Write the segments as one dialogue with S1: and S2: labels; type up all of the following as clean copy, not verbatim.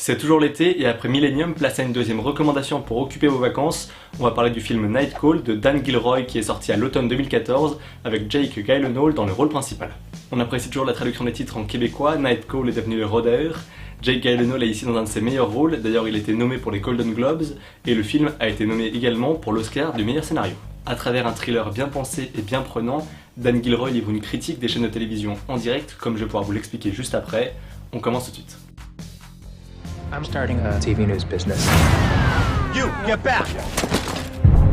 S1: C'est toujours l'été et après Millennium, place à une deuxième recommandation pour occuper vos vacances. On va parler du film Night Call de Dan Gilroy qui est sorti à l'automne 2014 avec Jake Gyllenhaal dans le rôle principal. On apprécie toujours la traduction des titres en québécois, Night Call est devenu le rôdeur. Jake Gyllenhaal est ici dans un de ses meilleurs rôles, d'ailleurs il a été nommé pour les Golden Globes et le film a été nommé également pour l'Oscar du meilleur scénario. À travers un thriller bien pensé et bien prenant, Dan Gilroy livre une critique des chaînes de télévision en direct, comme je vais pouvoir vous l'expliquer juste après. On commence tout de suite.
S2: I'm starting a TV news business.
S3: You, get back!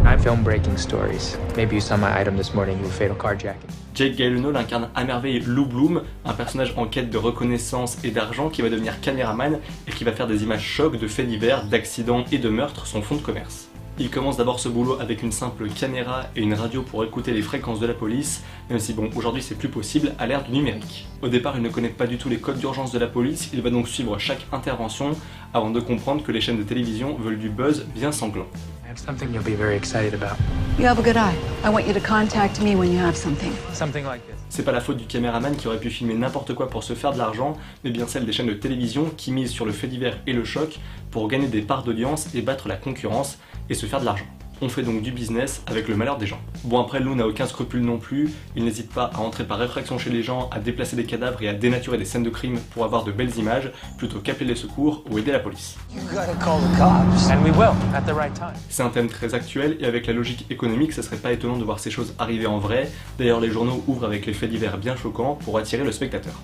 S2: I film breaking stories. Maybe you saw my item this morning, you were fatal carjacking.
S1: Jake Gyllenhaal incarne à merveille Lou Bloom, un personnage en quête de reconnaissance et d'argent qui va devenir caméraman et qui va faire des images chocs de faits divers, d'accidents et de meurtres son fonds de commerce. Il commence d'abord ce boulot avec une simple caméra et une radio pour écouter les fréquences de la police, même si bon, aujourd'hui c'est plus possible à l'ère du numérique. Au départ, il ne connaît pas du tout les codes d'urgence de la police, il va donc suivre chaque intervention avant de comprendre que les chaînes de télévision veulent du buzz bien sanglant.
S2: I have something you'll be very excited about.
S4: You have a good eye. I want you to contact me when you have something.
S2: Something like this.
S1: C'est pas la faute du caméraman qui aurait pu filmer n'importe quoi pour se faire de l'argent, mais bien celle des chaînes de télévision qui misent sur le fait divers et le choc pour gagner des parts d'audience et battre la concurrence et se faire de l'argent. On fait donc du business avec le malheur des gens. Bon après Lou n'a aucun scrupule non plus, il n'hésite pas à entrer par effraction chez les gens, à déplacer des cadavres et à dénaturer des scènes de crime pour avoir de belles images, plutôt qu'appeler les secours ou aider la police.
S3: You gotta call the cops.
S2: And we will, at the right time.
S1: C'est un thème très actuel et avec la logique économique, ça serait pas étonnant de voir ces choses arriver en vrai. D'ailleurs les journaux ouvrent avec les faits divers bien choquants pour attirer le spectateur.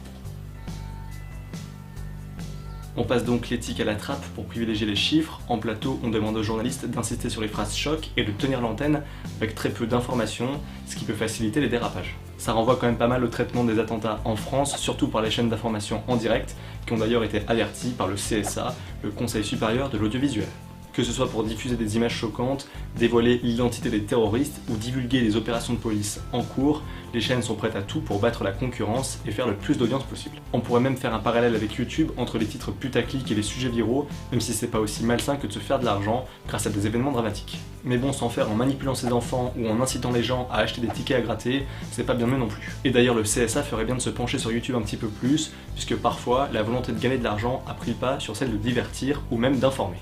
S1: On passe donc l'éthique à la trappe pour privilégier les chiffres. En plateau, on demande aux journalistes d'insister sur les phrases choc et de tenir l'antenne avec très peu d'informations, ce qui peut faciliter les dérapages. Ça renvoie quand même pas mal au traitement des attentats en France, surtout par les chaînes d'information en direct, qui ont d'ailleurs été averties par le CSA, le Conseil supérieur de l'audiovisuel. Que ce soit pour diffuser des images choquantes, dévoiler l'identité des terroristes ou divulguer les opérations de police en cours, les chaînes sont prêtes à tout pour battre la concurrence et faire le plus d'audience possible. On pourrait même faire un parallèle avec YouTube entre les titres putaclic et les sujets viraux, même si c'est pas aussi malsain que de se faire de l'argent grâce à des événements dramatiques. Mais bon, s'en faire en manipulant ses enfants ou en incitant les gens à acheter des tickets à gratter, c'est pas bien mieux non plus. Et d'ailleurs le CSA ferait bien de se pencher sur YouTube un petit peu plus, puisque parfois la volonté de gagner de l'argent a pris le pas sur celle de divertir ou même d'informer.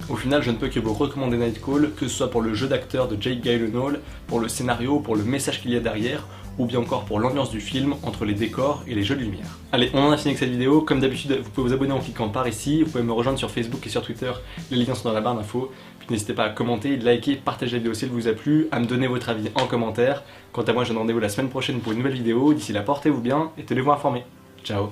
S1: Au final, je ne peux que vous recommander Night Call, que ce soit pour le jeu d'acteur de Jake Gyllenhaal, pour le scénario, pour le message qu'il y a derrière, ou bien encore pour l'ambiance du film entre les décors et les jeux de lumière. Allez, on en a fini avec cette vidéo. Comme d'habitude, vous pouvez vous abonner en cliquant par ici, vous pouvez me rejoindre sur Facebook et sur Twitter, les liens sont dans la barre d'infos. Puis n'hésitez pas à commenter, liker, partager la vidéo si elle vous a plu, à me donner votre avis en commentaire. Quant à moi, je vous donne rendez-vous la semaine prochaine pour une nouvelle vidéo. D'ici là, portez-vous bien et tenez-vous informés. Ciao.